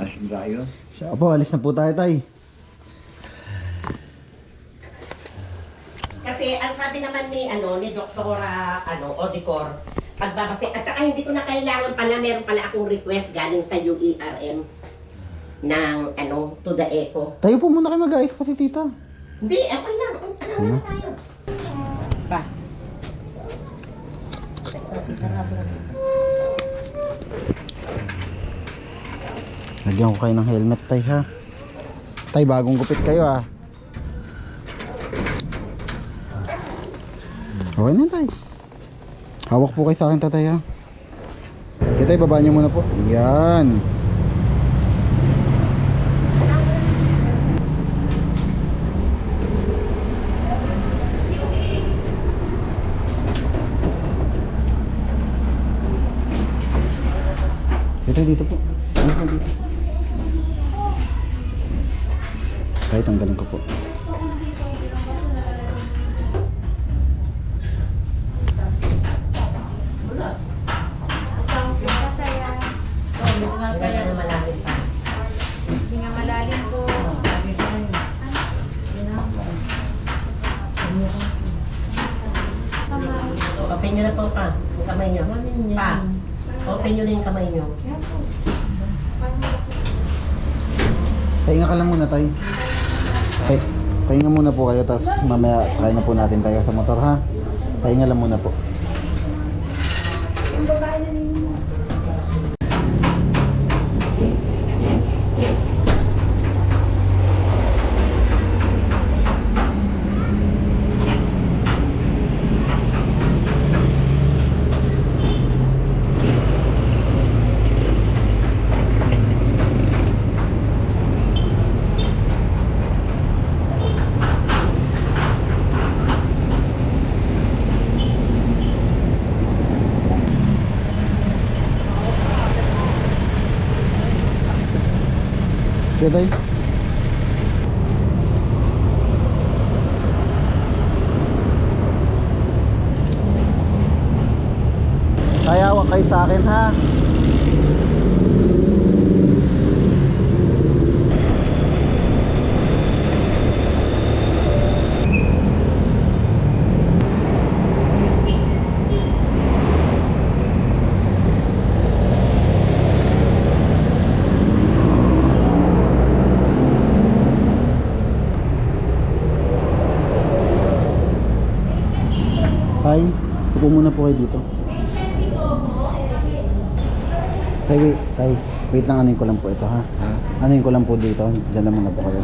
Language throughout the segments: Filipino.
Alis na tayo. Siya po, alis na po tayo, tay. Kasi ang sabi naman ni Doktora Odicor, pagbabase at saka hindi ko na kailangan pala, meron pala akong request galing sa UERM ng to the echo. Tayo po muna kayo mag-ayos kasi, tita. Hindi, okay lang. Ano na tayo? Pa. Lagyan ko kayo ng helmet, tay, ha. Tay, bagong gupit kayo, ah. Okay na, tay. Hawak po kayo sa akin, tatay, ha. Okay, tay, baba nyo muna po. Yan. Dito po. Ano po dito? Kahit tanggalin ko po. Hindi nga malalim po. Open nyo na po pa. Yung kamay nyo. Pa. Open nyo na yung kamay nyo. Pahinga ka lang muna, tay. Pahinga muna po kayo, tapos mamaya sakay na po natin tayo sa motor, ha. Pahinga lang muna po. Sige, tay. Kaya hawak kayo sa akin, ha. Tay, upo muna po kayo dito. Tay, wait lang, anuin ko lang po ito, ha? Anuin ko lang po dito, dyan lang muna po kayo.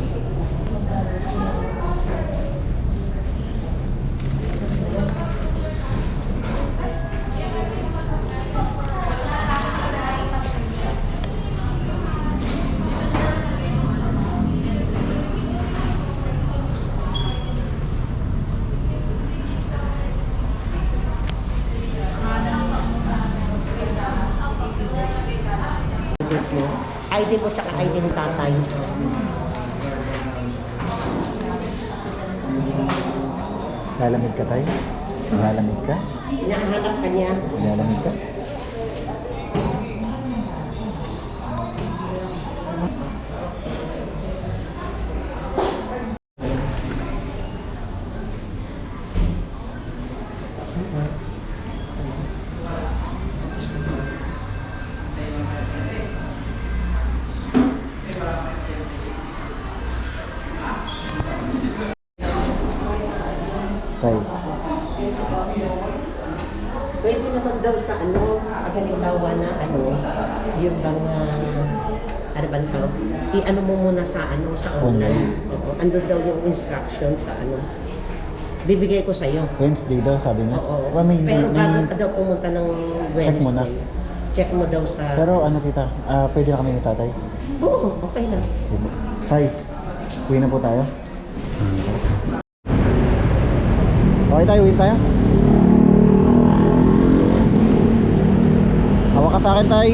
ID mo tsaka ID ni tatay. Lalamig ka, tay? Lalamig ka? Hinahanap ka niya. Lalamig ka? Tay, Pwede naman daw sa kasi halimbawa na yung bang, ano ba ito? I-ano mo muna sa sa online. Oo, andun daw yung instruction sa bibigay ko sa'yo. Wednesday daw, sabi niya. Oo. Well, Pero bago ka daw pumunta ng Wednesday. Check mo na. Check mo daw sa... Pero ano, tita, pwede na kami ni tatay? Oo, okay lang. Sige. Tay, uwi na po tayo. Okay tayo, uwi tayo. Hawak ka sa akin, tay.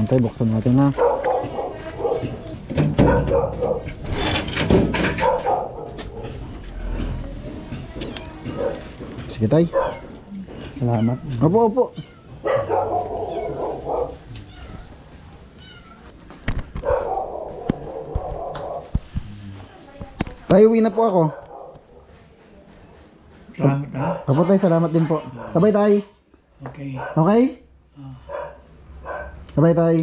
Tay, buksan natin na. Sige tay. Salamat. Opo, opo. Tay, uwi na po ako. Salamat ha. Opo tay, salamat din po. Kabay tay. Okay. Okay? Kabay tay.